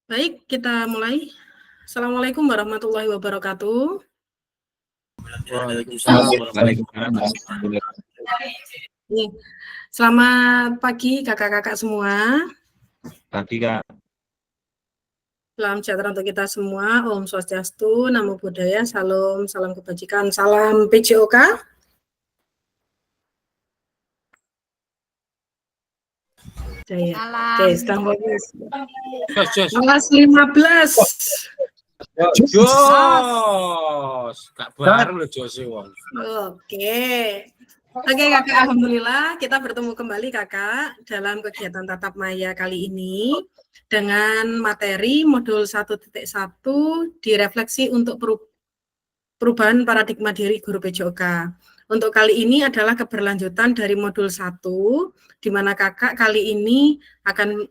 Baik, kita mulai. Assalamualaikum warahmatullahi wabarakatuh. Selamat pagi kakak-kakak semua. Pagi Kak. Salam sejahtera untuk kita semua. Om Swastiastu, Namo Buddhaya, Salam, salam kebajikan, salam PJOK. Oke, sedang fokus. Kelas 15. Jos, Kak baru loh Jos wong. Oke, kakak, alhamdulillah kita bertemu kembali kakak dalam kegiatan tatap maya kali ini dengan materi modul 1.1 direfleksi untuk perubahan paradigma diri guru PJOK. Untuk kali ini adalah keberlanjutan dari modul 1, di mana kakak kali ini akan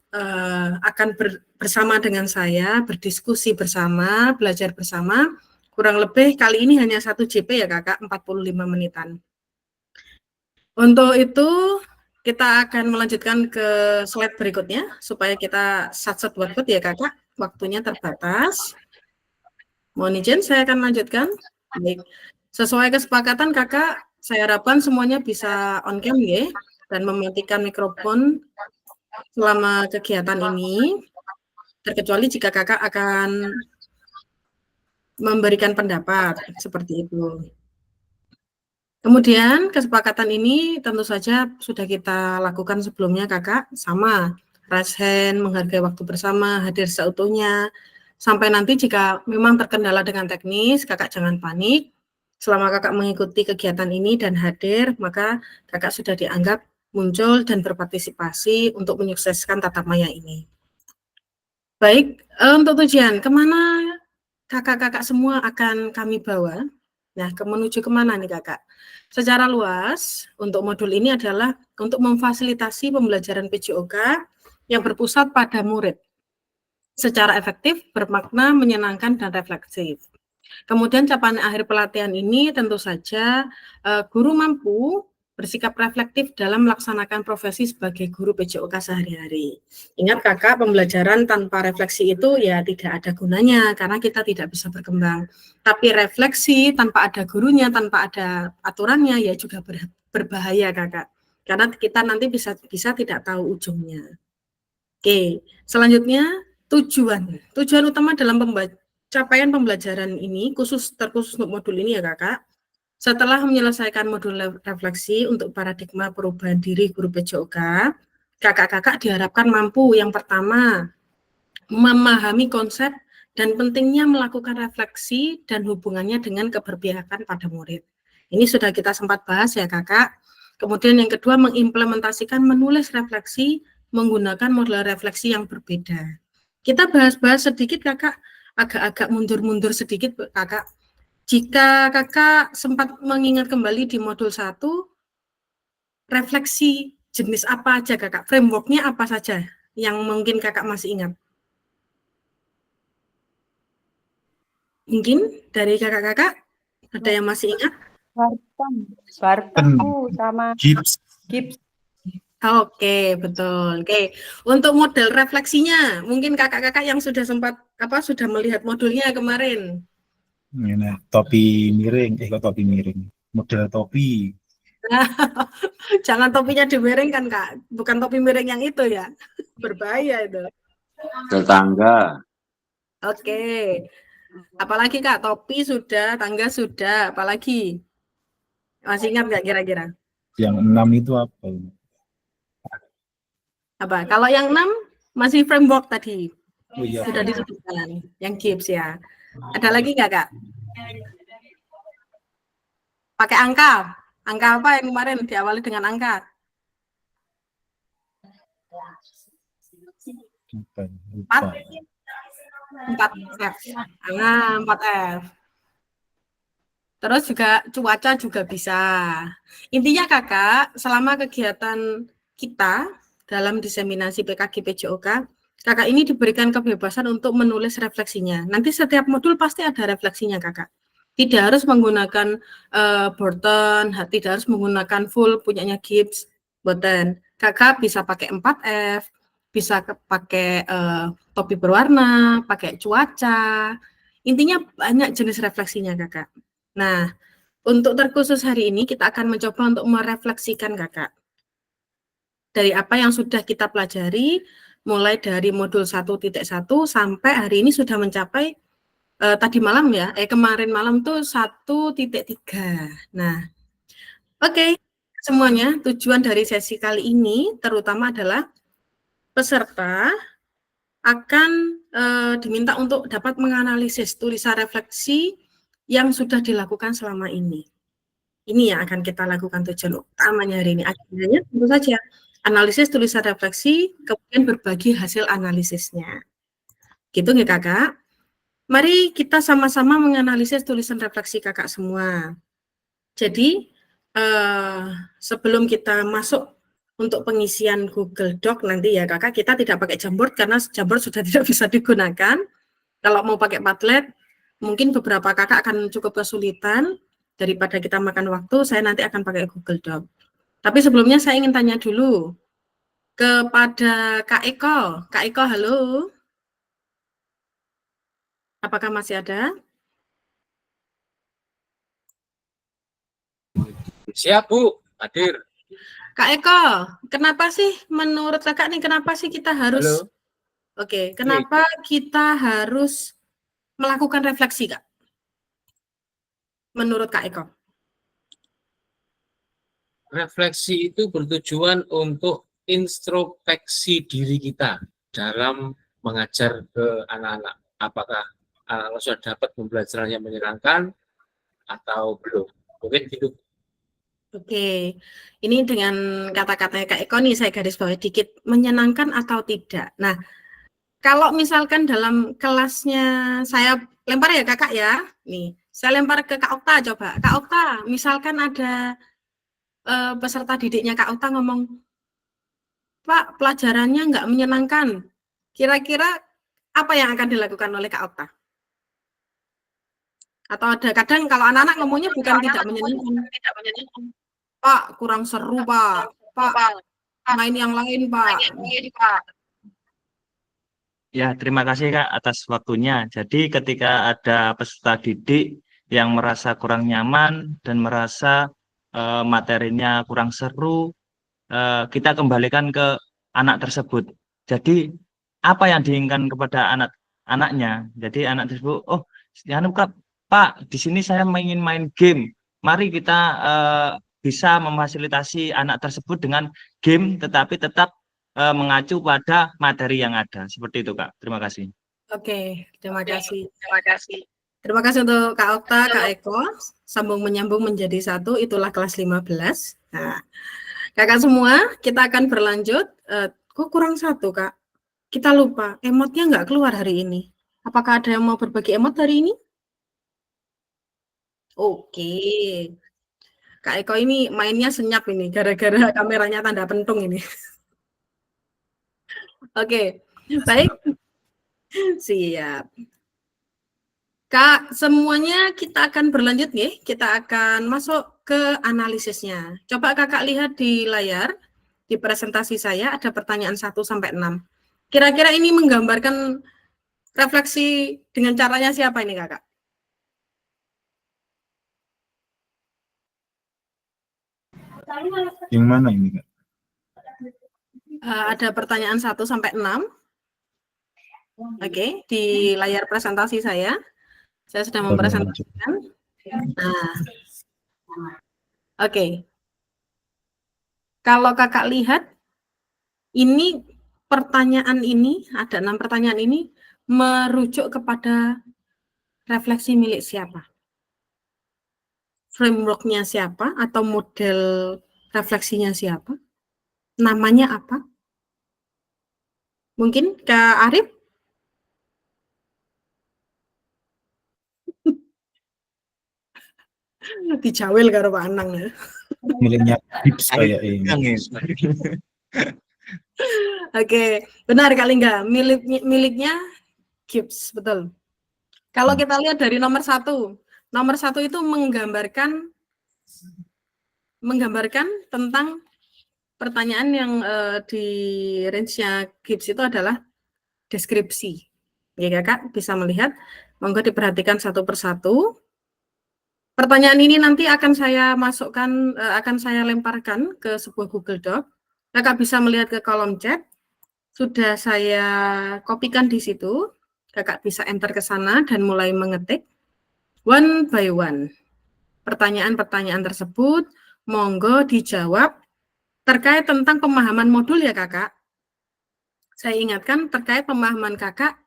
bersama dengan saya, berdiskusi bersama, belajar bersama, kurang lebih kali ini hanya 1 JP ya kakak, 45 menitan. Untuk itu, kita akan melanjutkan ke slide berikutnya, supaya kita sat-sat buat ya kakak, waktunya terbatas. Mohon izin, saya akan lanjutkan. Baik. Sesuai kesepakatan kakak, saya harapkan semuanya bisa on cam ya, dan mematikan mikrofon selama kegiatan ini, terkecuali jika kakak akan memberikan pendapat, seperti itu. Kemudian kesepakatan ini tentu saja sudah kita lakukan sebelumnya kakak, sama, raise hand, menghargai waktu bersama, hadir seutuhnya, sampai nanti jika memang terkendala dengan teknis, kakak jangan panik. Selama kakak mengikuti kegiatan ini dan hadir, maka kakak sudah dianggap muncul dan berpartisipasi untuk menyukseskan tatap maya ini. Baik, untuk tujuan, kemana kakak-kakak semua akan kami bawa? Nah, menuju kemana nih kakak? Secara luas, untuk modul ini adalah untuk memfasilitasi pembelajaran PJOK yang berpusat pada murid, secara efektif, bermakna, menyenangkan, dan refleksif. Kemudian capaian akhir pelatihan ini tentu saja guru mampu bersikap reflektif dalam melaksanakan profesi sebagai guru PJOK sehari-hari. Ingat kakak, pembelajaran tanpa refleksi itu ya tidak ada gunanya karena kita tidak bisa berkembang. Tapi refleksi tanpa ada gurunya, tanpa ada aturannya ya juga berbahaya kakak. Karena kita nanti bisa tidak tahu ujungnya. Oke, selanjutnya tujuan utama dalam capaian pembelajaran ini, terkhusus untuk modul ini ya kakak, setelah menyelesaikan modul refleksi untuk paradigma perubahan diri guru PJOK, kakak-kakak diharapkan mampu yang pertama, memahami konsep dan pentingnya melakukan refleksi dan hubungannya dengan keberpihakan pada murid. Ini sudah kita sempat bahas ya kakak. Kemudian yang kedua, mengimplementasikan menulis refleksi menggunakan model refleksi yang berbeda. Kita bahas-bahas sedikit kakak, agak-agak mundur-mundur sedikit kakak. Jika kakak sempat mengingat kembali di modul 1, refleksi jenis apa aja kakak? Frameworknya apa saja yang mungkin kakak masih ingat? Mungkin dari kakak-kakak ada yang masih ingat? Bartem sama Gips. Oke, betul. Oke, untuk model refleksinya, mungkin kakak-kakak yang sudah sempat sudah melihat modulnya kemarin. Nah, topi miring, topi miring, model topi. Jangan topinya dimiringkan kak, bukan topi miring yang itu ya, berbahaya itu. Tetangga. Oke, apalagi kak, topi sudah, tangga sudah, apalagi? Masih ingat nggak kira-kira? Yang 6 itu apa? Apa? Kalau yang 6 masih framework tadi. Oh, iya. Sudah disebutkan, yang Gibbs ya. Ada lagi nggak kak? Pakai angka. Angka apa yang kemarin diawali dengan angka? 4F. 4F. Terus juga cuaca juga bisa. Intinya kakak, selama kegiatan kita dalam diseminasi PKG PJOK, kakak ini diberikan kebebasan untuk menulis refleksinya. Nanti setiap modul pasti ada refleksinya kakak. Tidak harus menggunakan Borton, tidak harus menggunakan full punyanya Gibbs, Borton. Kakak bisa pakai 4F, bisa pakai topi berwarna, pakai cuaca. Intinya banyak jenis refleksinya, Kakak. Nah, untuk terkhusus hari ini kita akan mencoba untuk merefleksikan, Kakak. Dari apa yang sudah kita pelajari, mulai dari modul 1.1 sampai hari ini sudah mencapai tadi malam ya, kemarin malam tuh 1.3. Nah, oke, semuanya tujuan dari sesi kali ini terutama adalah peserta akan diminta untuk dapat menganalisis tulisan refleksi yang sudah dilakukan selama ini. Ini yang akan kita lakukan tujuan utamanya hari ini. Agendanya tentu saja analisis tulisan refleksi, kemudian berbagi hasil analisisnya. Gitu nggih Kakak? Mari kita sama-sama menganalisis tulisan refleksi Kakak semua. Jadi, sebelum kita masuk untuk pengisian Google Doc nanti ya Kakak, kita tidak pakai Jamboard karena Jamboard sudah tidak bisa digunakan. Kalau mau pakai Padlet, mungkin beberapa Kakak akan cukup kesulitan. Daripada kita makan waktu, saya nanti akan pakai Google Doc. Tapi sebelumnya saya ingin tanya dulu kepada Kak Eko. Kak Eko, halo. Apakah masih ada? Siap, Bu. Hadir. Kak Eko, kenapa sih menurut Kakak nih kenapa sih kita harus Halo. Oke, kenapa kita harus melakukan refleksi, Kak? Menurut Kak Eko. Refleksi itu bertujuan untuk introspeksi diri kita dalam mengajar ke anak-anak. Apakah anak-anak sudah dapat pembelajaran yang menyenangkan atau belum? Mungkin gitu. Oke, ini dengan kata-katanya Kak Eko nih saya garis bawahi dikit, menyenangkan atau tidak. Nah, kalau misalkan dalam kelasnya saya lempar ya Kakak ya, nih saya lempar ke Kak Okta coba. Kak Okta, misalkan ada peserta didiknya Kak Okta ngomong, Pak, pelajarannya nggak menyenangkan. Kira-kira apa yang akan dilakukan oleh Kak Okta? Atau ada kadang kalau anak-anak ngomongnya bukan tidak menyenangkan. Pak, kurang seru, Pak. Pak, main yang lain, Pak. Ya, terima kasih Kak atas waktunya. Jadi ketika ada peserta didik yang merasa kurang nyaman dan merasa materinya kurang seru, kita kembalikan ke anak tersebut. Jadi apa yang diinginkan kepada anak-anaknya? Jadi anak tersebut, oh, anu Kak, Pak, di sini saya ingin main game. Mari kita bisa memfasilitasi anak tersebut dengan game, tetapi tetap mengacu pada materi yang ada. Seperti itu, Kak. Terima kasih. Oke, terima kasih. Terima kasih untuk Kak Okta, Kak Eko. Sambung menyambung menjadi satu, itulah kelas 15. Nah, Kakak semua, kita akan berlanjut. Kok kurang satu, Kak? Kita lupa, emotnya nggak keluar hari ini. Apakah ada yang mau berbagi emot hari ini? Oke. Kak Eko ini mainnya senyap ini, gara-gara kameranya tanda pentung ini. Oke, baik. Siap. Kak, semuanya kita akan berlanjut ya. Kita akan masuk ke analisisnya. Coba Kakak lihat di layar, di presentasi saya ada pertanyaan 1 sampai 6. Kira-kira ini menggambarkan refleksi dengan caranya siapa ini, Kakak? Yang mana ini, Kak? Ada pertanyaan 1 sampai 6. Oke, di layar presentasi saya. Saya sedang mempresentasikan. Nah, oke. Kalau Kakak lihat, ini pertanyaan ini, ada 6 pertanyaan ini, merujuk kepada refleksi milik siapa? Framework-nya siapa? Atau model refleksinya siapa? Namanya apa? Mungkin Kak Arif? Dijawil karo Pak Anang ya. Miliknya Gibbs kayak ini. Oke, benar kali enggak? Miliknya Gibbs, betul. Kalau kita lihat dari nomor 1 itu menggambarkan tentang pertanyaan yang di range-nya Gibbs itu adalah deskripsi. Ya kakak bisa melihat, monggo diperhatikan satu persatu. Pertanyaan ini nanti akan saya masukkan, akan saya lemparkan ke sebuah Google Doc. Kakak bisa melihat ke kolom chat, sudah saya kopikan di situ. Kakak bisa enter ke sana dan mulai mengetik one by one. Pertanyaan-pertanyaan tersebut monggo dijawab terkait tentang pemahaman modul ya kakak. Saya ingatkan terkait pemahaman kakak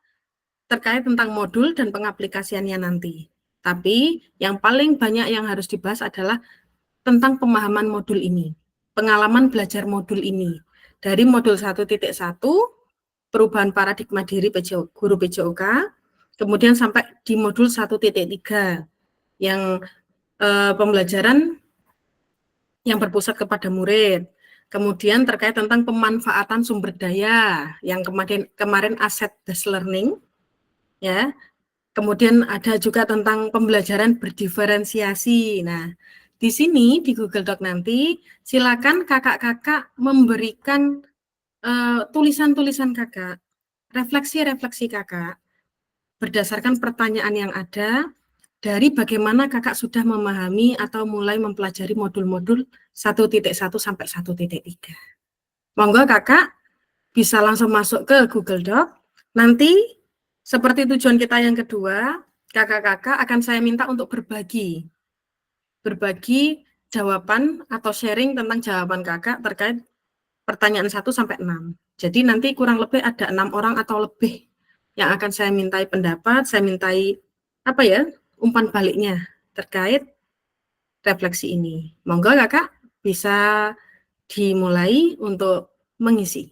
terkait tentang modul dan pengaplikasiannya nanti. Tapi yang paling banyak yang harus dibahas adalah tentang pemahaman modul ini, pengalaman belajar modul ini. Dari modul 1.1, perubahan paradigma diri guru PJOK, kemudian sampai di modul 1.3, yang pembelajaran yang berpusat kepada murid. Kemudian terkait tentang pemanfaatan sumber daya yang kemarin asset based learning, ya. Kemudian ada juga tentang pembelajaran berdiferensiasi. Nah, di sini di Google Doc nanti silakan kakak-kakak memberikan tulisan-tulisan kakak, refleksi-refleksi kakak berdasarkan pertanyaan yang ada dari bagaimana kakak sudah memahami atau mulai mempelajari modul-modul 1.1 sampai 1.3. Monggo kakak bisa langsung masuk ke Google Doc. Nanti seperti tujuan kita yang kedua, kakak-kakak akan saya minta untuk berbagi jawaban atau sharing tentang jawaban kakak terkait pertanyaan 1 sampai 6. Jadi nanti kurang lebih ada 6 orang atau lebih yang akan saya mintai pendapat, saya mintai umpan baliknya terkait refleksi ini. Monggo kakak bisa dimulai untuk mengisi.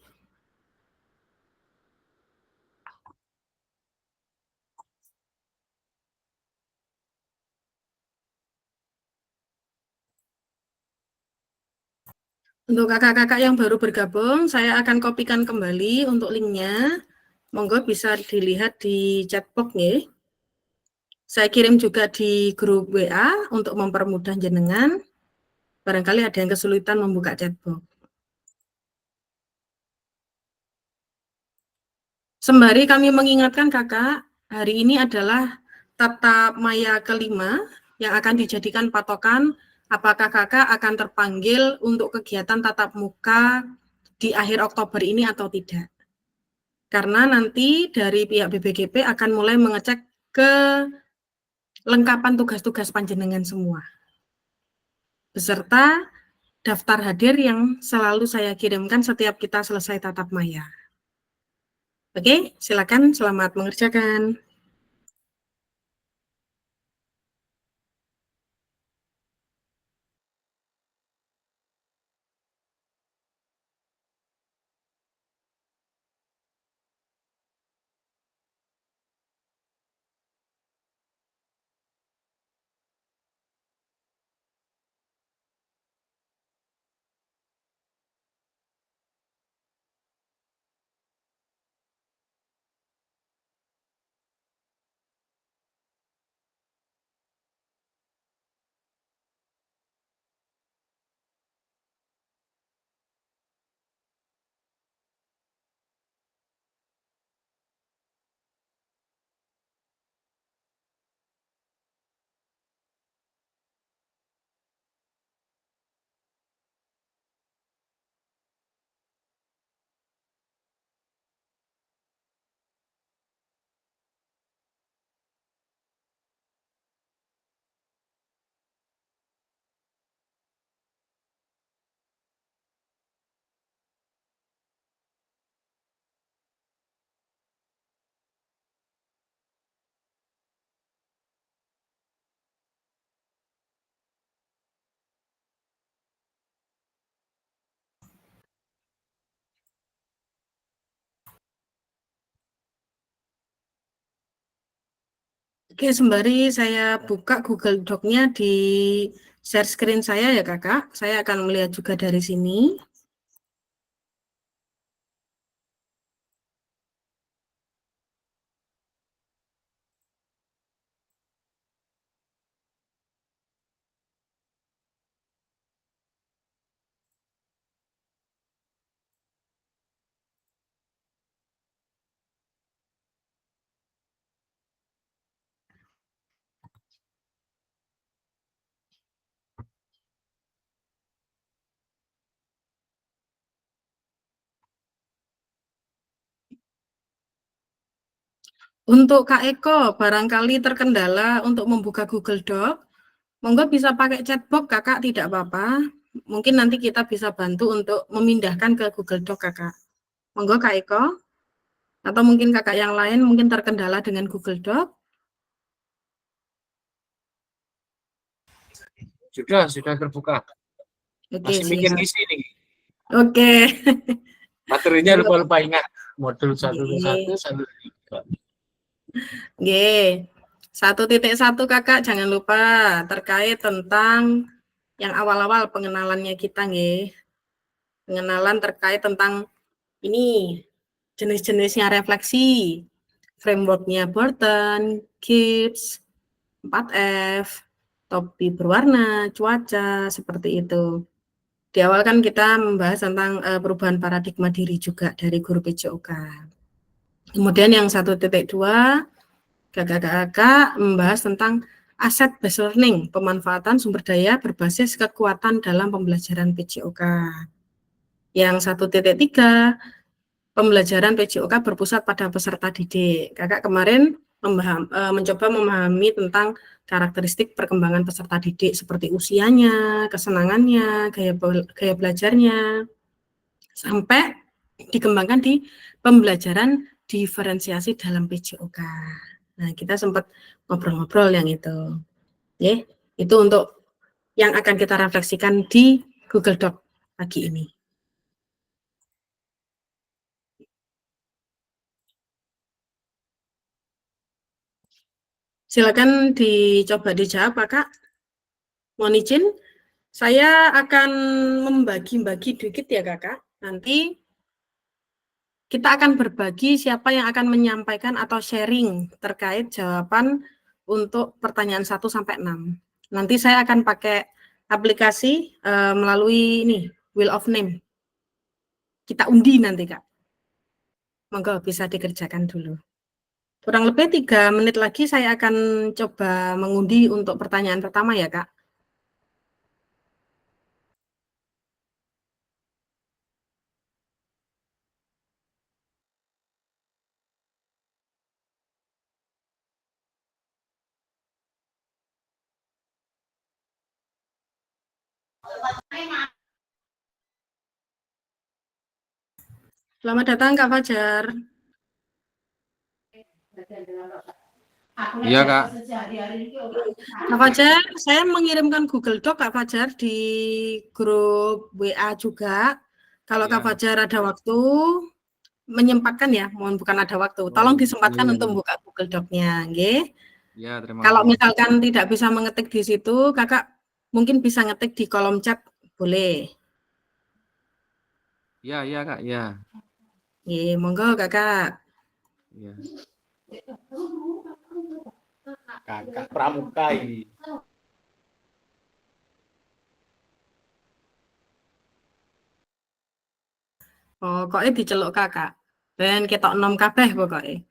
Untuk kakak-kakak yang baru bergabung, saya akan kopikan kembali untuk linknya. Monggo bisa dilihat di chat box nih. Saya kirim juga di grup WA untuk mempermudah jenengan. Barangkali ada yang kesulitan membuka chat box. Sembari kami mengingatkan kakak, hari ini adalah tatap maya kelima yang akan dijadikan patokan apakah kakak akan terpanggil untuk kegiatan tatap muka di akhir Oktober ini atau tidak. Karena nanti dari pihak BBGP akan mulai mengecek kelengkapan tugas-tugas panjenengan semua, beserta daftar hadir yang selalu saya kirimkan setiap kita selesai tatap maya. Oke, silakan, selamat mengerjakan. Oke, sembari saya buka Google Doc-nya di share screen saya ya kakak, saya akan melihat juga dari sini. Untuk Kak Eko, barangkali terkendala untuk membuka Google Doc, monggo bisa pakai chatbox Kakak, tidak apa-apa. Mungkin nanti kita bisa bantu untuk memindahkan ke Google Doc Kakak. Monggo Kak Eko, atau mungkin Kakak yang lain mungkin terkendala dengan Google Doc. Sudah terbuka. Oke, Masih mikir siap. ngisi nih. Oke. Materinya lupa-lupa ingat. Modul 1.1, Oke. 1.3. Oke. 1.1 Kakak jangan lupa terkait tentang yang awal-awal pengenalannya kita nggih. Pengenalan terkait tentang ini jenis-jenisnya refleksi, framework-nya Burton, Gibbs, 4F, topi berwarna, cuaca, seperti itu. Di awal kan kita membahas tentang perubahan paradigma diri juga dari guru PJOK. Kemudian yang 1.2, kakak-kakak membahas tentang aset based learning, pemanfaatan sumber daya berbasis kekuatan dalam pembelajaran PJOK. Yang 1.3, pembelajaran PJOK berpusat pada peserta didik. Kakak kemarin mencoba memahami tentang karakteristik perkembangan peserta didik seperti usianya, kesenangannya, gaya belajarnya, sampai dikembangkan di pembelajaran diferensiasi dalam PJOK. Nah, kita sempat ngobrol-ngobrol yang itu. Ya, itu untuk yang akan kita refleksikan di Google Doc pagi ini. Silakan dicoba dijawab, Kak. Mohon izin, saya akan membagi-bagi dikit ya, Kakak. Nanti kita akan berbagi siapa yang akan menyampaikan atau sharing terkait jawaban untuk pertanyaan 1 sampai 6. Nanti saya akan pakai aplikasi melalui ini, Wheel of Name. Kita undi nanti, Kak. Monggo bisa dikerjakan dulu. Kurang lebih 3 menit lagi saya akan coba mengundi untuk pertanyaan pertama ya, Kak. Selamat datang Kak Fajar. Iya, Kak. Kak Fajar, saya mengirimkan Google Doc Kak Fajar di grup WA juga. Kalau Kak Iya. Fajar ada waktu, menyempatkan ya, mohon bukan ada waktu. Tolong disempatkan iya, untuk iya. buka Google Doc-nya, nggih. Iya, terima Kalau kasih. misalkan tidak bisa mengetik di situ, Kakak mungkin bisa ngetik di kolom chat, boleh. Iya, Kak. Iya. Nggih, monggo Kakak. Iya. Kakak Pramuka ini. Pokoknya diceluk Kakak. Ben ketok enom kabeh pokoknya.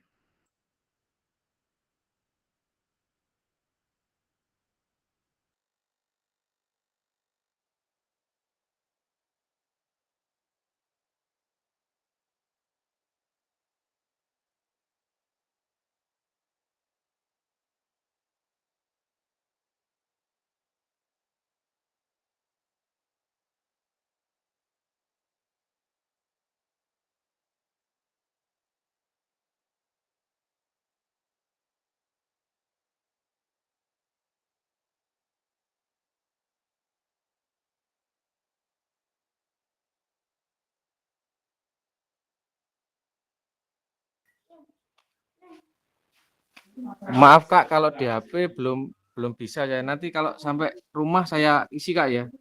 Maaf, Kak, kalau di HP belum bisa ya. Nanti kalau sampai rumah saya isi, Kak, ya.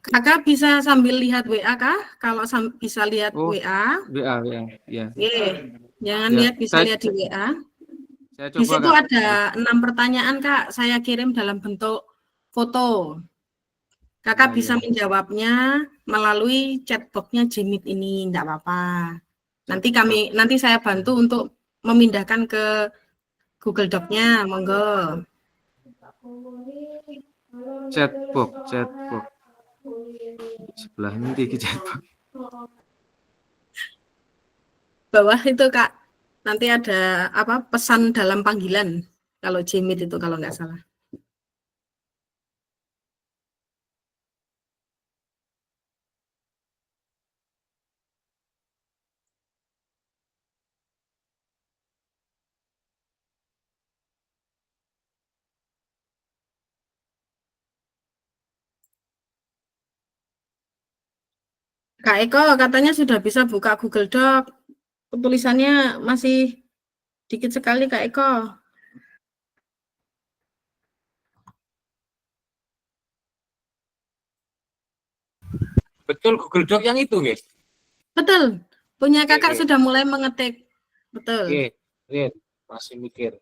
Kakak bisa sambil lihat WA kah? Kalau bisa lihat Oh, WA, WA. Iya. jangan Ya, lihat, bisa lihat di WA. saya Di coba, situ Kak. ada 6 pertanyaan Kak, saya kirim dalam bentuk foto. Kakak Iya, bisa iya. menjawabnya melalui chatbox-nya Jimit ini, enggak apa-apa. Chatbox. Nanti saya bantu untuk memindahkan ke Google Doc-nya, monggo. Chatbox. Sebelah nanti ke chatbox. Bawah itu Kak, nanti ada apa pesan dalam panggilan kalau Jimit itu kalau nggak salah. Kak Eko katanya sudah bisa buka Google Doc. Tulisannya masih dikit sekali Kak Eko. Betul Google Doc yang itu, guys. Betul. Punya Kakak Oke. sudah mulai mengetik. Betul. Oke, lihat masih mikir.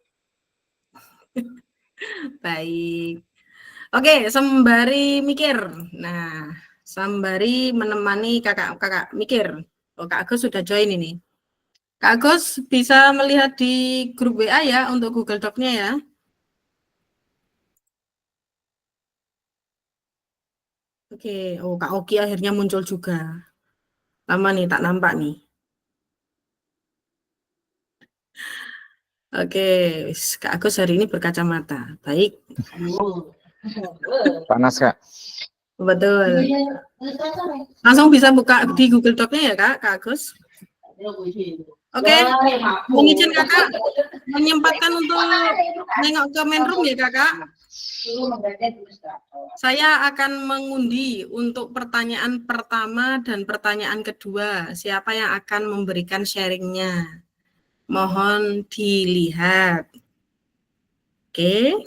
Baik. Oke, sembari mikir. Nah, sembari menemani kakak-kakak mikir. Oh, Kak Agus sudah join ini. Kak Agus bisa melihat di grup WA ya untuk Google Doc-nya ya. Oke, oh Kak Oki akhirnya muncul juga. Lama nih, tak nampak nih. Oke, Kak Agus hari ini berkacamata. Baik. Panas, Kak. Betul. Langsung bisa buka di Google Doc-nya ya Kak Agus. Oke, izin Kakak menyempatkan untuk nengok ke main room ya Kakak. Saya akan mengundi untuk pertanyaan pertama dan pertanyaan kedua. Siapa yang akan memberikan sharingnya? Mohon dilihat. Oke.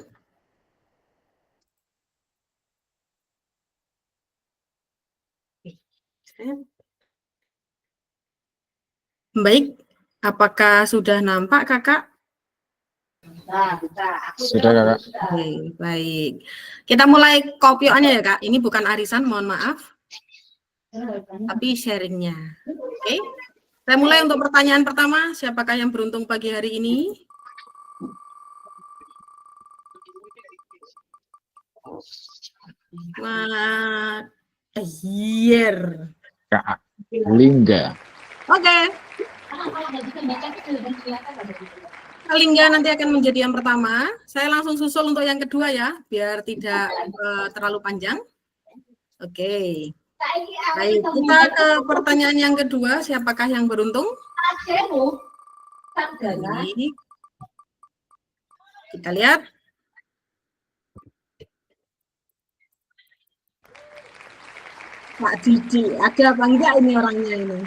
Baik, apakah sudah nampak Kakak? Sudah, Kakak. Baik. Kita mulai kopioannya ya Kak. Ini bukan arisan, mohon maaf. Tapi sharingnya. Oke. Saya mulai untuk pertanyaan pertama. Siapakah yang beruntung pagi hari ini? Wah, Hier. Kak Lingga. Oke. Lingga nanti akan menjadi yang pertama. Saya langsung susul untuk yang kedua ya, biar tidak terlalu panjang. Oke. Baik, kita ke pertanyaan yang kedua. Siapakah yang beruntung? Baik. Kita lihat. Kak Didi, ada apa enggak ini orangnya ini?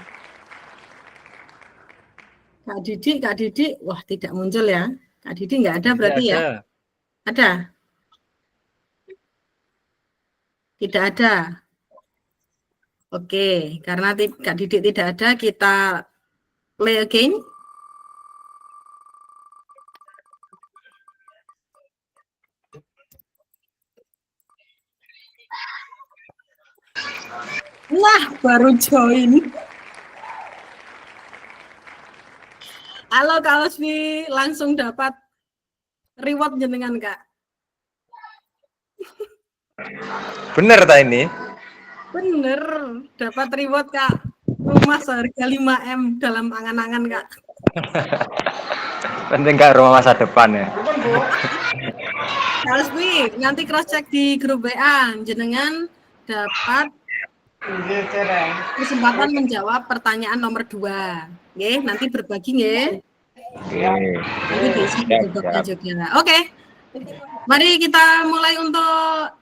Kak Didi, wah tidak muncul ya. Kak Didi enggak ada berarti ya? Ada? Tidak ada. Oke, karena Kak Didi tidak ada, kita play again. Wah, baru join. Halo Kak Osvi, langsung dapat reward jenengan Kak. Bener tak ini? Bener, dapat reward Kak. Rumah seharga 5M dalam angan-angan Kak. Penting Kak, rumah masa depan ya. Kak Osvi, nanti cross check di grup WA, jenengan dapat kesempatan menjawab pertanyaan nomor 2. Nggih, nanti berbagi nggih. Nanti diisi juga. Oke. Mari kita mulai untuk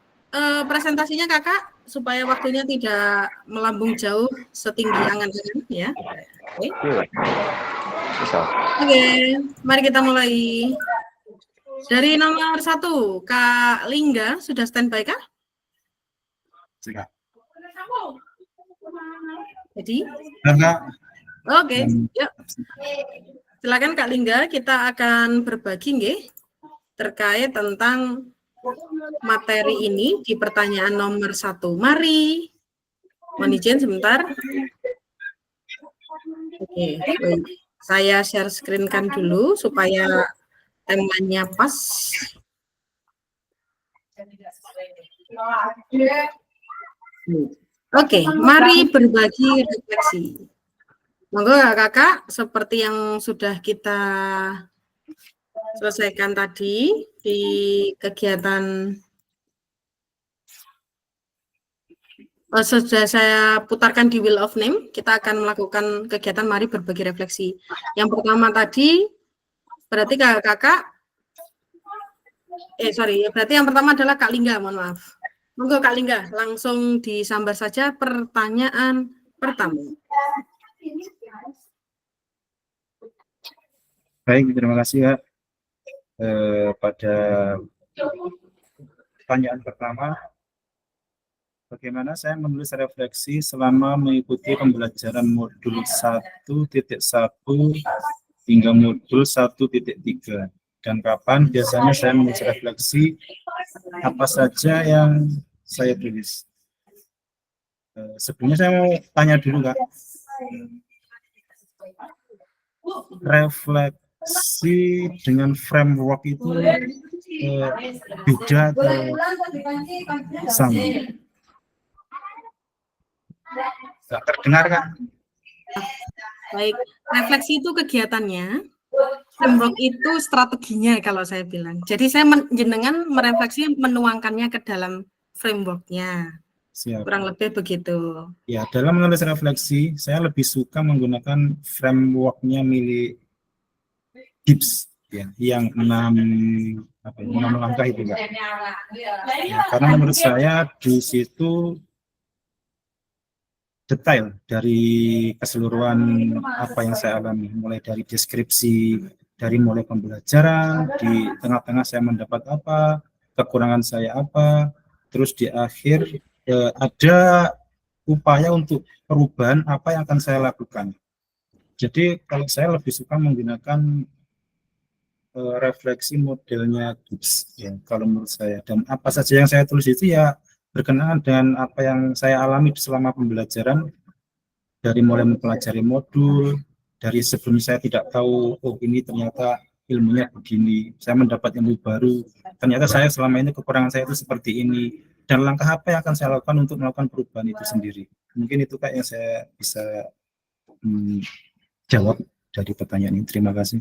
presentasinya Kakak supaya waktunya tidak melambung jauh setinggi angan-angan ya. Oke, mari kita mulai. Dari nomor 1, Kak Lingga sudah standby kah? Siap. Jadi, Kakak. oke, yuk. Silakan Kak Lingga, kita akan berbagi nggih terkait tentang materi ini di pertanyaan nomor 1. Mari. Mohon izin sebentar. Oke, baik. Saya share screen-kan dulu supaya temanya pas. Oke, mari berbagi refleksi. Monggo kakak, seperti yang sudah kita selesaikan tadi di kegiatan, sudah saya putarkan di Wheel of Name, kita akan melakukan kegiatan mari berbagi refleksi. Yang pertama tadi, berarti kakak, berarti yang pertama adalah Kak Lingga, mohon maaf. Monggo Kak Lingga, langsung disambar saja pertanyaan pertama. Baik, terima kasih ya. Pada pertanyaan pertama, bagaimana saya menulis refleksi selama mengikuti pembelajaran modul 1.1 hingga modul 1.3, dan kapan biasanya saya menulis refleksi, apa saja yang saya tulis. Sebelumnya saya mau tanya dulu Kak, refleksi dengan framework itu beda atau sama? Nggak terdengar Kak? Baik, refleksi itu kegiatannya, framework itu strateginya kalau saya bilang. Jadi saya jenengan merefleksi menuangkannya ke dalam frameworknya. Siap. Kurang lebih begitu. Ya, dalam menulis refleksi, saya lebih suka menggunakan frameworknya milik Gibbs, ya, yang 6 langkah itu Kak. Ya, karena menurut saya di situ detail dari keseluruhan apa yang saya alami, mulai dari deskripsi, dari mulai pembelajaran, di tengah-tengah saya mendapat apa, kekurangan saya apa, terus di akhir ada upaya untuk perubahan apa yang akan saya lakukan. Jadi kalau saya lebih suka menggunakan refleksi modelnya Gibbs, ya, kalau menurut saya. Dan apa saja yang saya tulis itu ya berkenaan dengan apa yang saya alami selama pembelajaran, dari mulai mempelajari modul, dari sebelum saya tidak tahu, oh ini ternyata ilmunya begini, saya mendapat ilmu baru, ternyata saya selama ini kekurangan saya itu seperti ini, dan langkah apa yang akan saya lakukan untuk melakukan perubahan itu sendiri. Mungkin itu Kak yang saya bisa jawab dari pertanyaan ini. Terima kasih.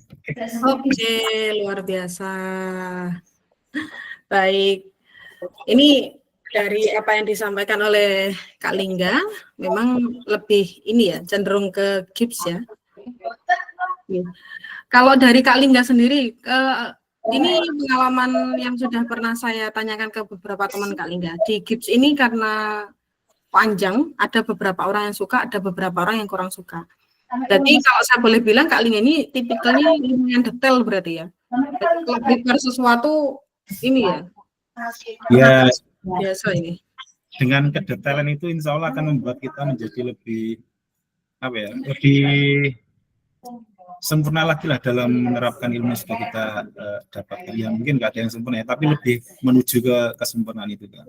Oke, luar biasa. Baik, ini dari apa yang disampaikan oleh Kak Lingga, memang lebih ini ya, cenderung ke Gibbs ya. Kalau dari Kak Lingga sendiri, ini pengalaman yang sudah pernah saya tanyakan ke beberapa teman Kak Lingga. Di Gibbs ini karena panjang, ada beberapa orang yang suka, ada beberapa orang yang kurang suka. Jadi kalau saya boleh bilang Kak Lingga ini tipikalnya lumayan detail berarti ya. Kalau prepare sesuatu ini ya. Ya, Biasa ini. dengan kedetailan itu insya Allah akan membuat kita menjadi lebih lebih sempurna lagi lah dalam menerapkan ilmu yang sudah kita dapatkan. Ya mungkin nggak ada yang sempurna ya, tapi lebih menuju ke kesempurnaan itu Kak.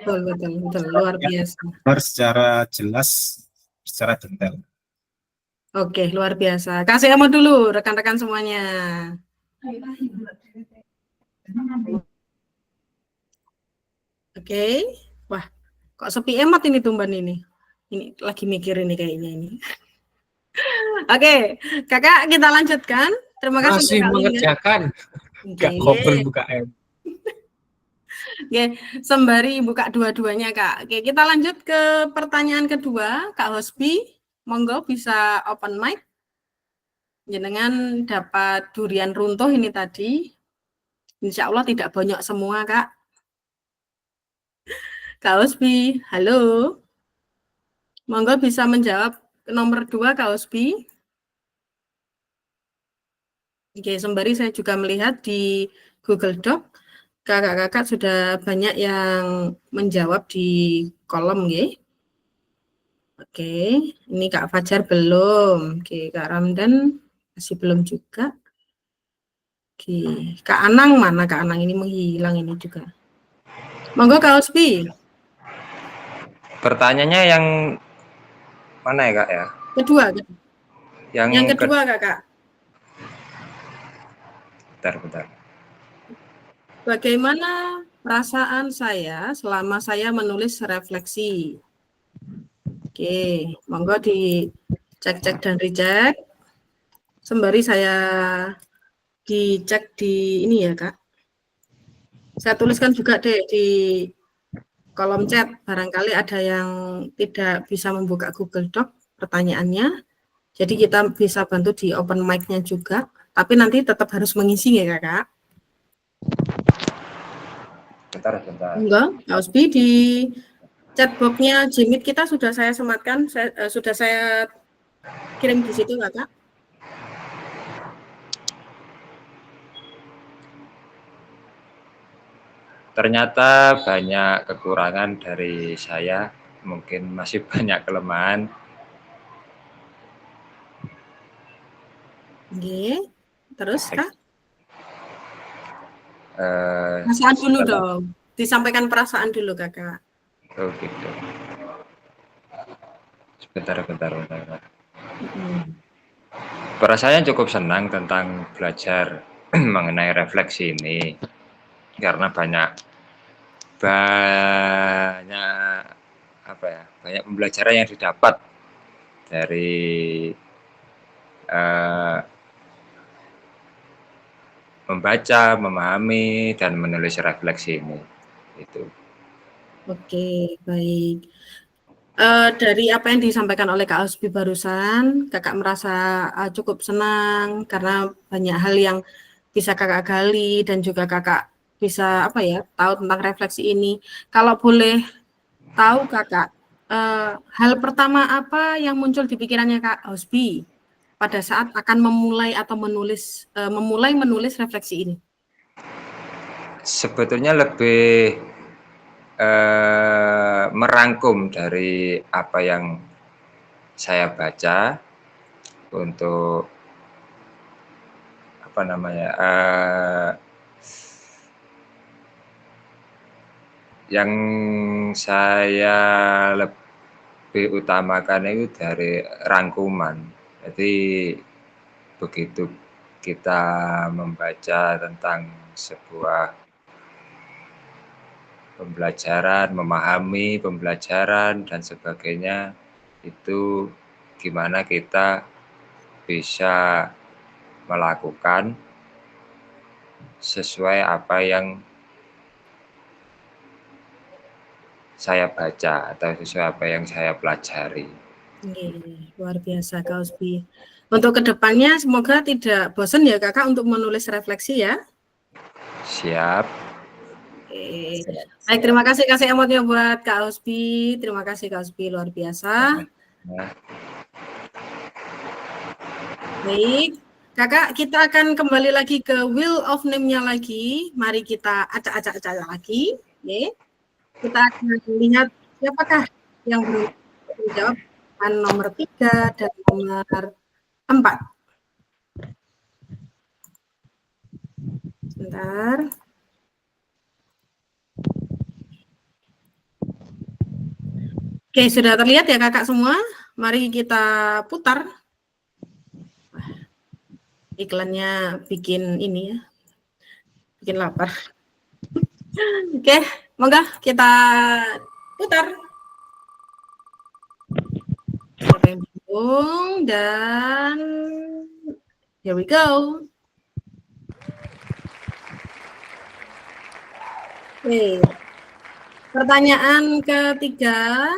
Betul, luar biasa. Harus secara jelas, secara detail. Oke, luar biasa. Kasih emot dulu rekan-rekan semuanya. Oke, wah, kok sepi emot ini tumban ini. Ini lagi mikir ini kayaknya ini. Oke, Kakak kita lanjutkan. Terima kasih. Masih mengerjakan. Nggak ngobrol buka M. Oke, sembari buka dua-duanya Kak. Oke, kita lanjut ke pertanyaan kedua, Kak Hosbi. Monggo bisa open mic. Jenengan dapat durian runtuh ini tadi. Insya Allah tidak banyak semua Kak. Kak Hosbi, halo. Monggo bisa menjawab nomor 2 Kak Hosbi. Oke, sembari saya juga melihat di Google Doc, kakak-kakak sudah banyak yang menjawab di kolom ya. Oke, ini Kak Fajar belum. Oke, Kak Ramdan masih belum juga. Oke, Kak Anang mana? Kak Anang ini menghilang ini juga. Monggo Kak Hosbi. Pertanyaannya yang mana ya Kak ya? Kedua. Yang Yang kedua Kakak. Bentar. Bagaimana perasaan saya selama saya menulis refleksi? Oke, monggo cek-cek dan recheck. Sembari saya dicek di ini ya Kak. Saya tuliskan juga deh di kolom chat, barangkali ada yang tidak bisa membuka Google Doc pertanyaannya. Jadi kita bisa bantu di open mic-nya juga, tapi nanti tetap harus mengisi ya Kak. Bentar. Enggak, Kak Osbi, di chat box-nya Jimit kita sudah saya sematkan, sudah saya kirim di situ Kak. Ternyata banyak kekurangan dari saya, mungkin masih banyak kelemahan. Oke, terus Kak? Eh, Perasaan dulu setelah- dong, disampaikan perasaan dulu Kakak. Oh gitu. Bentar. Perasaannya cukup senang tentang belajar mengenai refleksi ini, karena banyak banyak pembelajaran yang didapat dari membaca, memahami, dan menulis refleksi ini. Itu. Oke, baik. Dari apa yang disampaikan oleh Kak Osbi barusan, Kakak merasa cukup senang karena banyak hal yang bisa Kakak gali dan juga Kakak bisa tahu tentang refleksi ini. Kalau boleh tahu Kakak, hal pertama apa yang muncul di pikirannya Kak Osbi pada saat akan memulai atau memulai menulis refleksi ini? Sebetulnya lebih merangkum dari apa yang saya baca untuk yang saya lebih utamakan itu dari rangkuman. Jadi begitu kita membaca tentang sebuah pembelajaran, memahami pembelajaran dan sebagainya, itu gimana kita bisa melakukan sesuai apa yang saya baca atau sesuai apa yang saya pelajari. Luar biasa Kak Osbi. Untuk kedepannya semoga tidak bosan ya Kakak untuk menulis refleksi ya. Siap. Oke. Baik, terima kasih kasih emotnya buat Kak Osbi. Terima kasih Kak Osbi, luar biasa. Baik, Kakak, kita akan kembali lagi ke wheel of name-nya lagi. Mari kita acak-acak lagi. Oke. Kita akan lihat siapakah yang menjawab nomor 3 dan nomor 4. Sebentar. Oke, sudah terlihat ya Kakak semua? Mari kita putar. Iklannya bikin ini ya. Bikin lapar. Oke, monggo kita putar. Siapa yang bingung dan here we go. Oke. Pertanyaan ketiga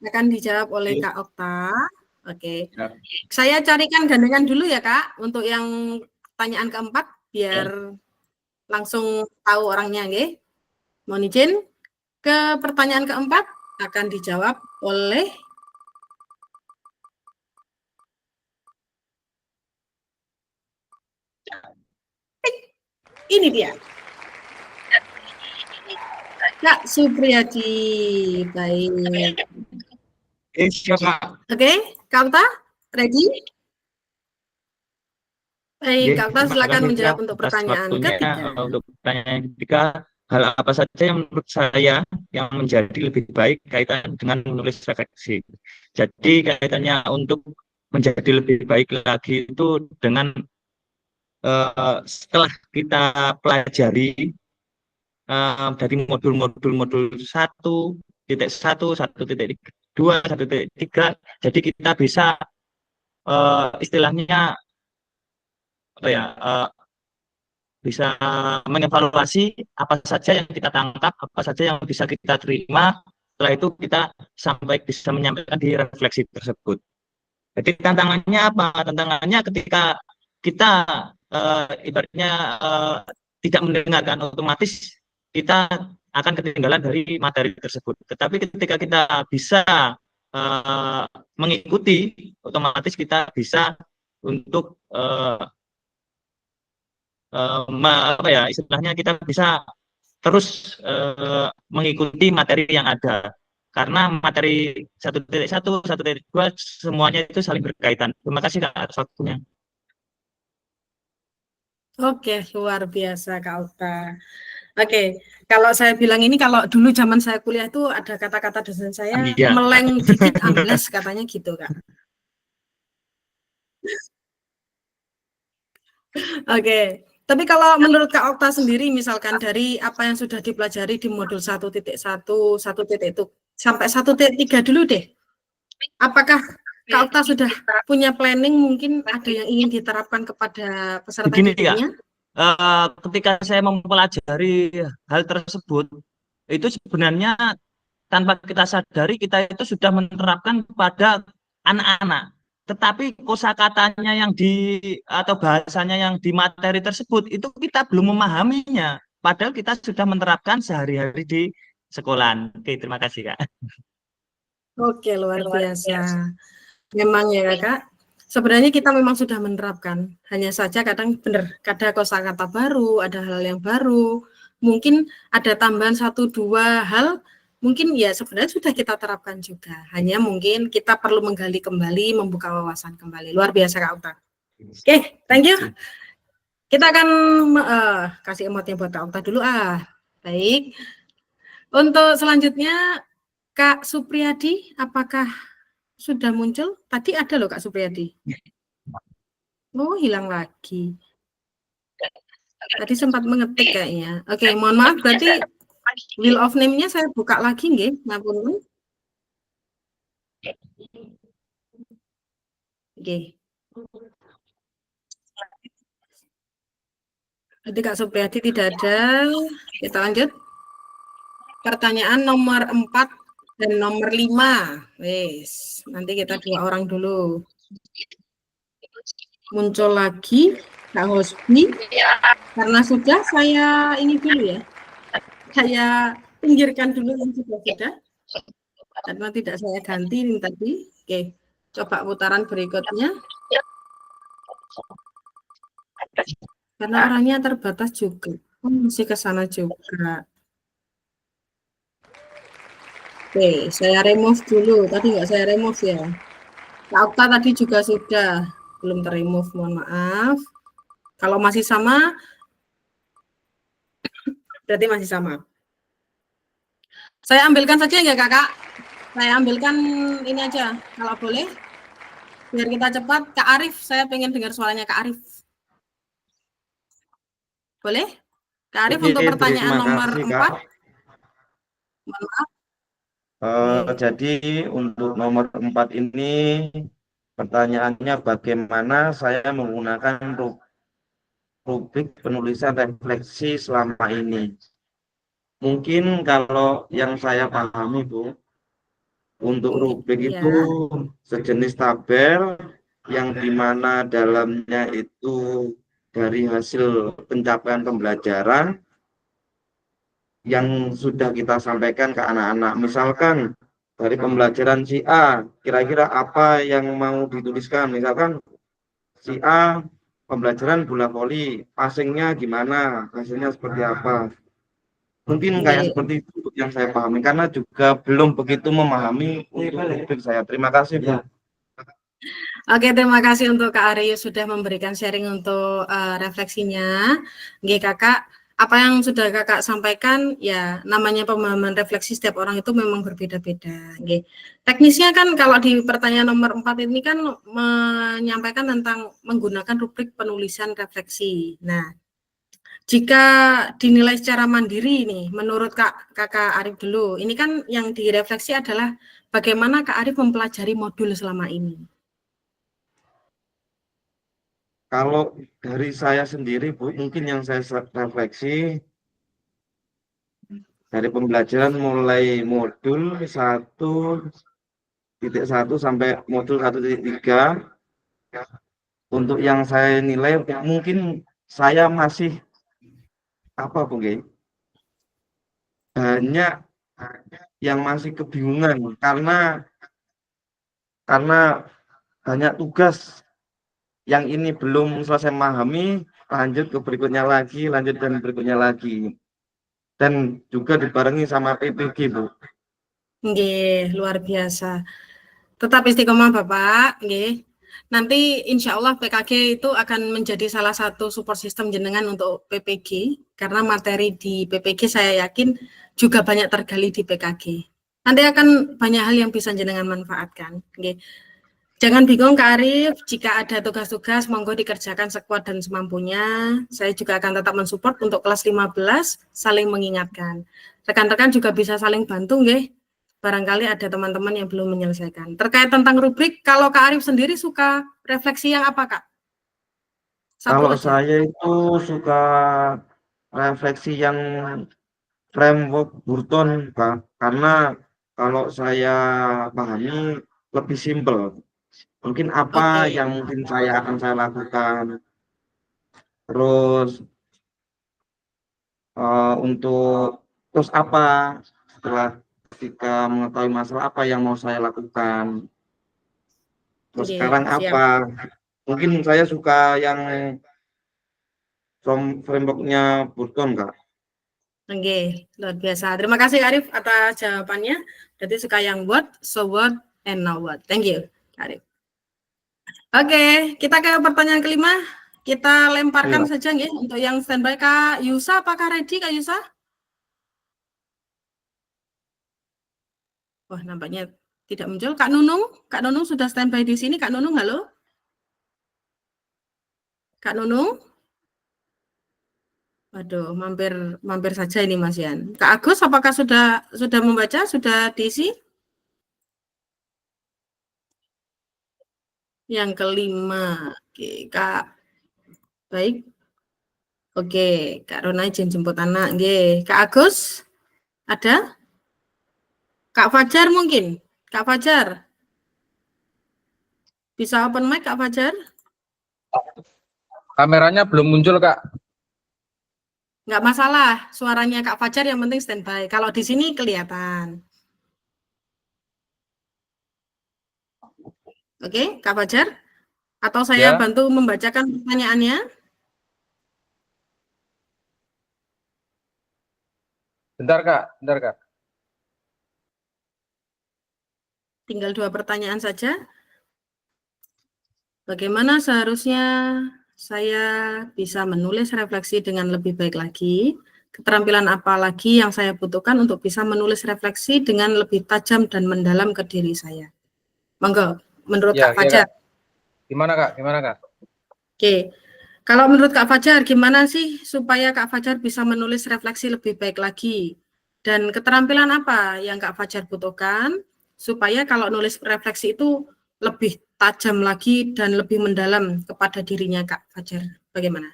akan dijawab oleh Kak Okta. Oke. Saya carikan gandengan dulu ya Kak untuk yang pertanyaan keempat biar langsung tahu orangnya nggih. Mohon izin ke pertanyaan keempat akan dijawab oleh ini dia. Kak Supriyadi. Baik. Oke, Kak Okta, ready? Baik, Kak Okta silakan menjawab untuk pertanyaan ketiga. Untuk pertanyaan ketiga, hal apa saja yang menurut saya yang menjadi lebih baik kaitan dengan menulis refleksi. Jadi kaitannya untuk menjadi lebih baik lagi itu dengan setelah kita pelajari dari modul 1.1, 1.2, 1.3, jadi kita bisa istilahnya apa ya, bisa mengevaluasi apa saja yang kita tangkap, apa saja yang bisa kita terima. Setelah itu kita sampai bisa menyampaikan di refleksi tersebut. Jadi tantangannya apa? Tantangannya ketika kita ibaratnya tidak mendengarkan, otomatis kita akan ketinggalan dari materi tersebut. Tetapi ketika kita bisa mengikuti, otomatis kita bisa untuk apa ya, istilahnya kita bisa terus mengikuti materi yang ada. Karena materi 1.1, 1.2 semuanya itu saling berkaitan. Terima kasih Kak atas waktunya. Oke, luar biasa Kak Okta. Oke, kalau saya bilang ini, kalau dulu zaman saya kuliah itu ada kata-kata dosen saya, Iya. meleng dikit ambles katanya gitu Kak. Oke, tapi kalau menurut Kak Okta sendiri, misalkan dari apa yang sudah dipelajari di modul 1.1, 1.2 sampai 1.3 dulu deh. Apakah Kak Okta sudah punya planning, mungkin ada yang ingin diterapkan kepada peserta Begini, Kak. didiknya? Ketika saya mempelajari hal tersebut, itu sebenarnya tanpa kita sadari kita itu sudah menerapkan kepada anak-anak. Tetapi kosakatanya yang atau bahasanya yang di materi tersebut itu kita belum memahaminya. Padahal kita sudah menerapkan sehari-hari di sekolah. Oke, terima kasih Kak. Oke, luar biasa. Memang ya Kak, sebenarnya kita memang sudah menerapkan. Hanya saja kadang benar, ada kosakata baru, ada hal yang baru. Mungkin ada tambahan 1-2 hal, mungkin ya sebenarnya sudah kita terapkan juga. Hanya mungkin kita perlu menggali kembali, membuka wawasan kembali. Luar biasa Kak Okta. Oke, thank you. Kita akan kasih emotnya buat Kak Okta dulu. Baik. Untuk selanjutnya Kak Supriyadi, apakah sudah muncul? Tadi ada loh Kak Supriyadi. Oh, hilang lagi. Tadi sempat mengetik kayaknya. Oke, mohon maaf, berarti wheel of name-nya saya buka lagi nggih, ngapunten. Oke. Jadi Kak Supriyadi tidak ada. Kita lanjut. Pertanyaan nomor 4 dan nomor 5. Wes, nanti kita 2 orang dulu. Muncul lagi Kak Hosbi. Karena sudah, saya ini dulu ya. Saya pinggirkan dulu yang sudah. Karena tidak saya ganti ini tadi. Oke, coba putaran berikutnya. Karena orangnya terbatas juga. Masih ke sana juga. Oke, saya remove dulu. Tadi nggak saya remove ya. Kak Okta tadi juga sudah. Belum ter-remove, mohon maaf. Kalau masih sama, berarti masih sama. Saya ambilkan saja ya Kakak. Saya ambilkan ini aja, kalau boleh. Biar kita cepat. Kak Arif, saya pengen dengar suaranya Kak Arif. Boleh? Kak Arif, untuk pertanyaan nomor 4. Mohon maaf. Jadi untuk nomor 4 ini pertanyaannya bagaimana saya menggunakan rubrik penulisan refleksi selama ini. Mungkin kalau yang saya pahami Bu, untuk rubrik itu sejenis tabel yang dimana dalamnya itu dari hasil pencapaian pembelajaran yang sudah kita sampaikan ke anak-anak. Misalkan dari pembelajaran si A, kira-kira apa yang mau dituliskan. Misalkan si A pembelajaran bola voli, passingnya gimana, hasilnya seperti apa. Mungkin kayak seperti itu yang saya pahami, karena juga belum begitu memahami untuk rubrik saya. Terima kasih Bu. Oke, terima kasih untuk Kak Aryo sudah memberikan sharing untuk refleksinya. Oke Kakak, apa yang sudah Kakak sampaikan, ya namanya pemahaman refleksi setiap orang itu memang berbeda-beda. Oke. Teknisnya kan kalau di pertanyaan nomor 4 ini kan menyampaikan tentang menggunakan rubrik penulisan refleksi. Nah, jika dinilai secara mandiri nih, menurut Kakak Arif dulu, ini kan yang direfleksi adalah bagaimana Kak Arif mempelajari modul selama ini. Kalau dari saya sendiri, Bu, mungkin yang saya refleksi dari pembelajaran mulai modul 1.1 sampai modul 1.3, untuk yang saya nilai mungkin saya masih apa, Bu, Nggih? Banyak yang masih kebingungan karena banyak tugas yang ini belum selesai memahami, lanjut ke berikutnya lagi, lanjut dan berikutnya lagi. Dan juga dibarengi sama PPG, Bu. Nggih, luar biasa. Tetap istiqomah Bapak, nggih. Nanti insya Allah PKG itu akan menjadi salah satu support system jenengan untuk PPG, karena materi di PPG saya yakin juga banyak tergali di PKG. Nanti akan banyak hal yang bisa jenengan manfaatkan. Nggih. Jangan bingung Kak Arif, jika ada tugas-tugas monggo dikerjakan sekuat dan semampunya. Saya juga akan tetap mensupport untuk kelas 15, saling mengingatkan. Rekan-rekan juga bisa saling bantu, nggih. Barangkali ada teman-teman yang belum menyelesaikan. Terkait tentang rubrik, kalau Kak Arif sendiri suka refleksi yang apa, Kak? Kalau Satu aja. saya itu suka refleksi yang framework Burton, Pak. Karena kalau saya pahami lebih simpel. Mungkin apa Oke. yang mungkin akan saya lakukan. Terus untuk terus apa setelah ketika mengetahui masalah apa yang mau saya lakukan. Terus Oke, sekarang siap. apa? Mungkin saya suka yang framework-nya Burton, Kak. Oke, luar biasa. Terima kasih Kak Arif atas jawabannya. Berarti suka yang what, so what, and now what. Thank you, Kak Arif. Oke, kita ke pertanyaan kelima. Kita lemparkan Iya. saja nggih untuk yang standby. Kak Yusa, apakah ready Kak Yusa? Wah, nampaknya tidak muncul. Kak Nunung sudah standby di sini. Kak Nunung, halo? Kak Nunung? Waduh, mampir saja ini Mas Yan. Kak Agus, apakah sudah membaca, sudah diisi? Yang kelima. Oke, Kak. Baik. Oke, Kak Rona izin jemput anak. Nggih. Kak Agus? Ada? Kak Fajar mungkin? Kak Fajar? Bisa open mic Kak Fajar? Kameranya belum muncul, Kak. Nggak masalah, suaranya Kak Fajar yang penting standby. Kalau di sini kelihatan. Oke, Kak Fajar? Atau saya Ya. bantu membacakan pertanyaannya? Bentar, Kak. Bentar, Kak. Tinggal 2 pertanyaan saja. Bagaimana seharusnya saya bisa menulis refleksi dengan lebih baik lagi? Keterampilan apa lagi yang saya butuhkan untuk bisa menulis refleksi dengan lebih tajam dan mendalam ke diri saya? Monggo, menurut Ya, Kak ya, Fajar. Kak. Gimana, Kak? Gimana, Kak? Oke, kalau menurut Kak Fajar, gimana sih supaya Kak Fajar bisa menulis refleksi lebih baik lagi? Dan keterampilan apa yang Kak Fajar butuhkan supaya kalau nulis refleksi itu lebih tajam lagi dan lebih mendalam kepada dirinya Kak Fajar? Bagaimana?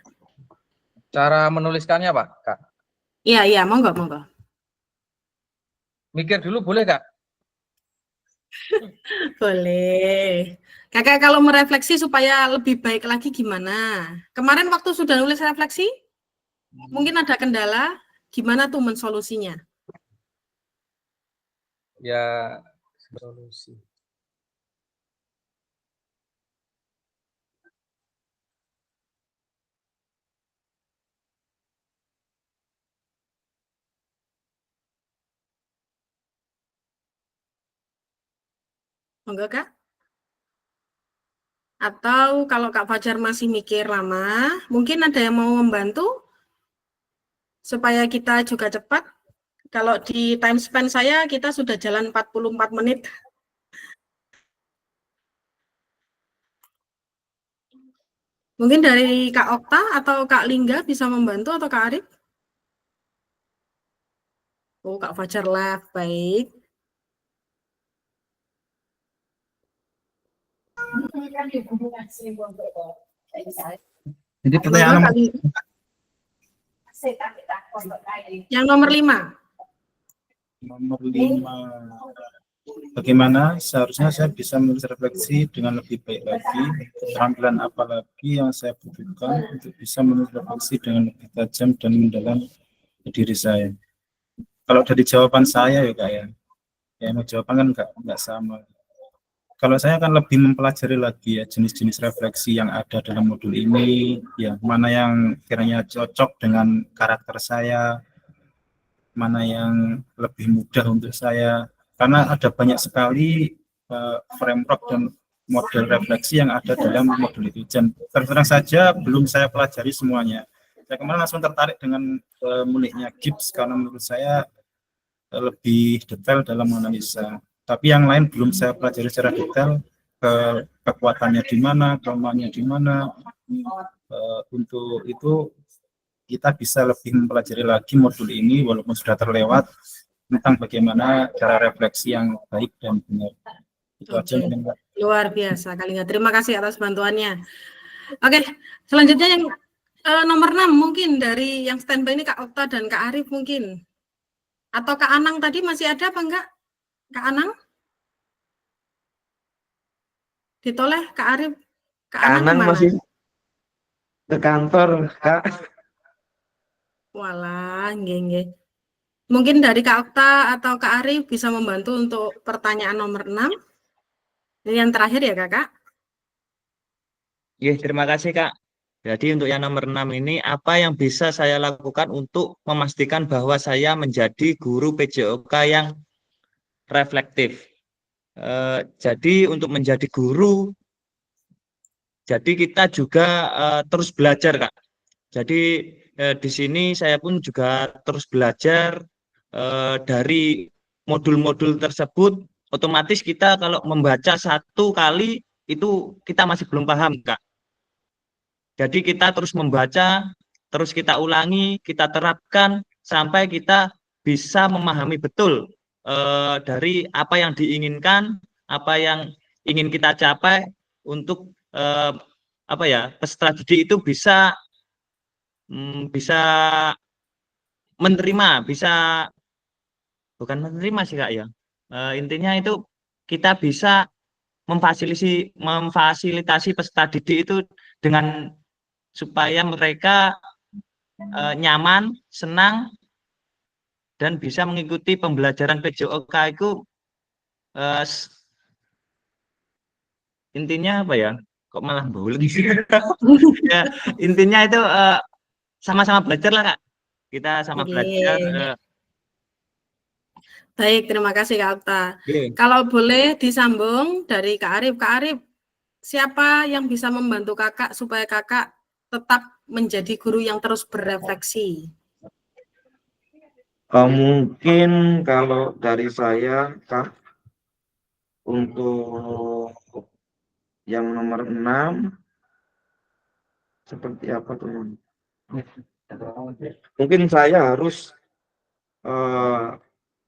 Cara menuliskannya, Pak, Kak? Iya, monggo. Mikir dulu boleh, Kak? Boleh. Kakak kalau merefleksi supaya lebih baik lagi gimana? Kemarin waktu sudah nulis refleksi, mungkin ada kendala, gimana tuh mensolusinya? Ya, solusi. Monggo Kak. Atau kalau Kak Fajar masih mikir lama, mungkin ada yang mau membantu supaya kita juga cepat. Kalau di time span saya, kita sudah jalan 44 menit. Mungkin dari Kak Okta atau Kak Lingga bisa membantu atau Kak Arif? Oh, Kak Fajar left. Baik. Jadi Monggo pertanyaan nomor kali yang nomor 5. nomor 5. Bagaimana seharusnya saya bisa menulis refleksi dengan lebih baik lagi? Keterampilan apa lagi yang saya butuhkan untuk bisa menulis refleksi dengan lebih tajam dan mendalam ke diri saya? Kalau dari jawaban saya ya Kak ya mau jawaban kan nggak sama. Kalau saya akan lebih mempelajari lagi ya jenis-jenis refleksi yang ada dalam modul ini, ya mana yang kiranya cocok dengan karakter saya, mana yang lebih mudah untuk saya, karena ada banyak sekali framework dan model refleksi yang ada dalam modul itu. Dan terus saja belum saya pelajari semuanya. Saya kemarin langsung tertarik dengan muliknya Gibbs karena menurut saya lebih detail dalam menganalisa. Tapi yang lain belum saya pelajari secara detail, kekuatannya di mana, kelemahannya di mana. Untuk itu kita bisa lebih mempelajari lagi modul ini walaupun sudah terlewat tentang bagaimana cara refleksi yang baik dan benar. Itu aja mungkin, Pak. Luar biasa Kak Lingga. Terima kasih atas bantuannya. Oke, selanjutnya yang nomor 6 mungkin dari yang standby ini Kak Okta dan Kak Arif mungkin. Atau Kak Anang tadi masih ada apa enggak? Kak Anang? Ditoleh Kak Arif. Kak Anang Anang kemana? masih ke kantor, Kak. Walah, nggih. Mungkin dari Kak Okta atau Kak Arif bisa membantu untuk pertanyaan nomor 6. Ini yang terakhir ya Kakak? Iya, terima kasih Kak. Jadi untuk yang nomor 6 ini, apa yang bisa saya lakukan untuk memastikan bahwa saya menjadi guru PJOK yang reflektif? Jadi untuk menjadi guru, jadi kita juga terus belajar Kak. Jadi di sini saya pun juga terus belajar dari modul-modul tersebut. Otomatis kita kalau membaca satu kali itu kita masih belum paham Kak. Jadi kita terus membaca, terus kita ulangi, kita terapkan sampai kita bisa memahami betul dari apa yang diinginkan, apa yang ingin kita capai untuk apa ya, peserta didik itu bisa menerima, bisa bukan menerima sih Kak ya. Intinya itu kita bisa memfasilitasi peserta didik itu dengan supaya mereka nyaman, senang, dan bisa mengikuti pembelajaran PJOK itu intinya apa ya? Kok malah bau lagi sih? Ya, intinya itu sama-sama belajar lah Kak. Kita sama belajar. Baik, terima kasih Kak Okta. Kalau boleh disambung dari Kak Arif. Kak Arif, siapa yang bisa membantu Kakak supaya Kakak tetap menjadi guru yang terus berefleksi? Mungkin kalau dari saya, Kak, untuk yang nomor 6, seperti apa teman? Mungkin saya harus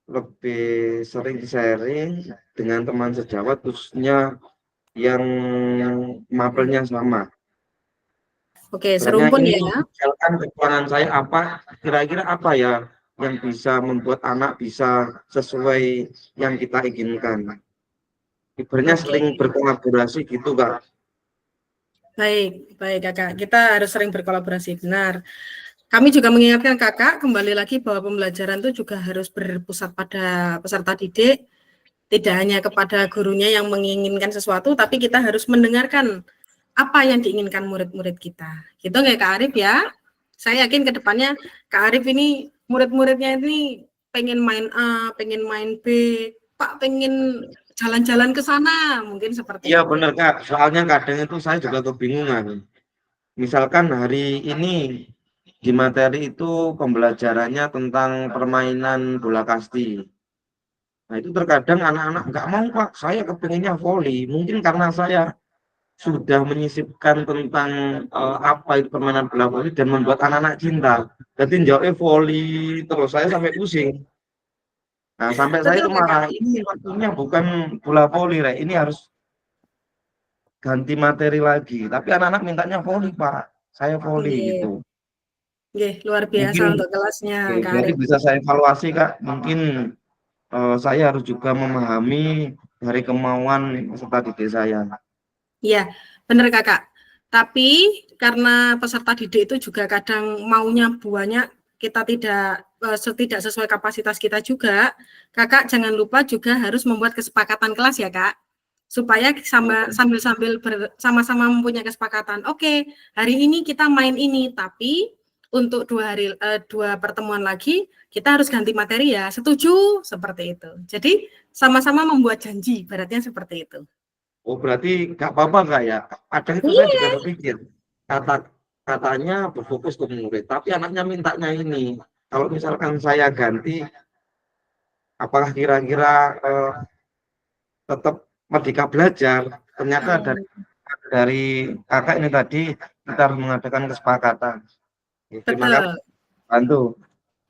lebih sering sharing dengan teman sejawat, khususnya yang mapelnya sama. Oke, serumpun ya. Misalkan kekurangan saya apa, kira-kira apa ya yang bisa membuat anak bisa sesuai yang kita inginkan. Ibaratnya sering berkolaborasi gitu Kak. Baik Kakak. Kita harus sering berkolaborasi, benar. Kami juga mengingatkan Kakak kembali lagi bahwa pembelajaran itu juga harus berpusat pada peserta didik, tidak hanya kepada gurunya yang menginginkan sesuatu, tapi kita harus mendengarkan apa yang diinginkan murid-murid kita. Gitu nggak Kak Arif ya? Saya yakin ke depannya Kak Arif ini murid-muridnya ini pengen main A, pengen main B, Pak pengen jalan-jalan ke sana, mungkin seperti Iya itu. benar Kak, soalnya kadang itu saya juga kebingungan. Misalkan hari ini di materi itu pembelajarannya tentang permainan bola kasti. Nah itu terkadang anak-anak nggak mau Pak, saya kepinginnya voli. Mungkin karena saya sudah menyisipkan tentang apa itu permainan bola voli dan membuat anak-anak cinta. Jadi jawabnya voli terus saya sampai pusing. Nah sampai saya itu marah, ini waktunya bukan bola voli, ini harus ganti materi lagi. Tapi anak-anak mintanya voli Pak. saya voli Oke. gitu. Oke, luar biasa Mungkin untuk kelasnya, oke, Kak berarti Arif. bisa saya evaluasi Kak. Mungkin saya harus juga memahami dari kemauan peserta didik saya. Iya, benar Kakak. Tapi karena peserta didik itu juga kadang maunya banyak, kita tidak sesuai kapasitas kita juga, Kakak jangan lupa juga harus membuat kesepakatan kelas ya Kak, supaya sambil-sambil sama-sama mempunyai kesepakatan. Oke, hari ini kita main ini, tapi untuk 2 pertemuan lagi kita harus ganti materi ya. Setuju? Seperti itu. Jadi sama-sama membuat janji, ibaratnya seperti itu. Oh berarti nggak apa-apa Kak ya? Kadang itu saya juga berpikir katanya berfokus ke murid, tapi anaknya mintanya ini. Kalau misalkan saya ganti, apakah kira-kira tetap merdeka belajar? Ternyata dari kakak ini tadi kita harus mengadakan kesepakatan. Terima kasih Betul. bantu.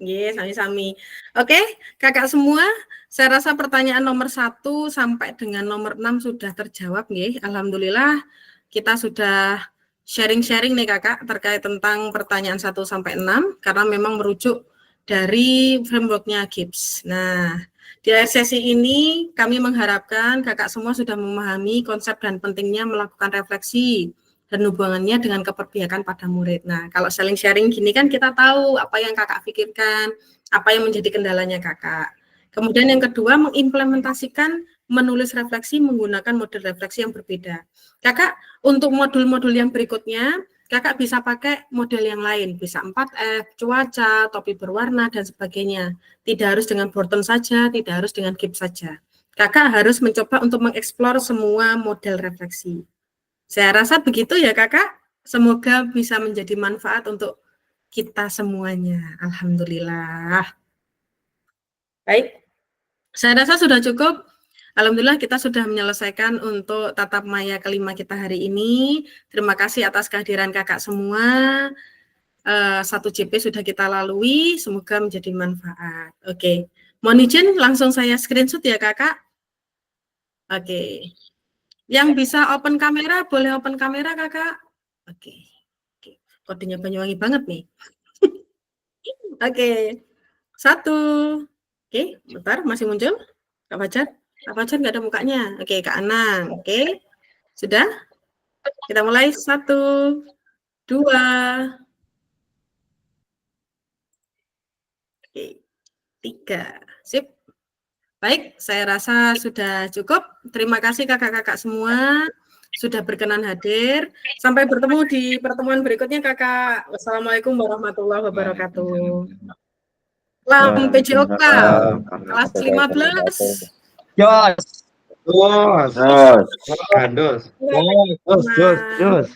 Yes, sami-sami. Oke, kakak semua, saya rasa pertanyaan nomor 1 sampai dengan nomor 6 sudah terjawab, nggih. Alhamdulillah, kita sudah sharing-sharing nih kakak terkait tentang pertanyaan 1 sampai 6, karena memang merujuk dari framework-nya Gibbs. Nah, di akhir sesi ini kami mengharapkan kakak semua sudah memahami konsep dan pentingnya melakukan refleksi dan hubungannya dengan keberpihakan pada murid. Nah, kalau saling sharing gini kan kita tahu apa yang kakak pikirkan, apa yang menjadi kendalanya kakak. Kemudian yang kedua, mengimplementasikan menulis refleksi menggunakan model refleksi yang berbeda. Kakak, untuk modul-modul yang berikutnya, kakak bisa pakai model yang lain, bisa 4F, cuaca, topi berwarna, dan sebagainya. Tidak harus dengan Borton saja, tidak harus dengan Gibbs saja. Kakak harus mencoba untuk mengeksplor semua model refleksi. Saya rasa begitu ya kakak, semoga bisa menjadi manfaat untuk kita semuanya. Alhamdulillah. Baik, saya rasa sudah cukup. Alhamdulillah kita sudah menyelesaikan untuk tatap maya kelima kita hari ini. Terima kasih atas kehadiran kakak semua. 1 JP sudah kita lalui, semoga menjadi manfaat. Oke, mohon izin langsung saya screenshot ya kakak. Oke. Yang bisa open kamera, boleh open kamera kakak? Oke. Kodenya Banyuwangi banget nih. Oke. 1. Oke, bentar, masih muncul? Kak Fajar? Kak Fajar nggak ada mukanya. Oke, Kak Anang. Oke. Sudah? Kita mulai. 1, 2. Oke. 3. Sip. Baik, saya rasa sudah cukup. Terima kasih kakak-kakak semua sudah berkenan hadir. Sampai bertemu di pertemuan berikutnya kakak. Wassalamualaikum warahmatullahi wabarakatuh. Salam PJOK, kelas 15. Jos. Terus. Gandos. Jos.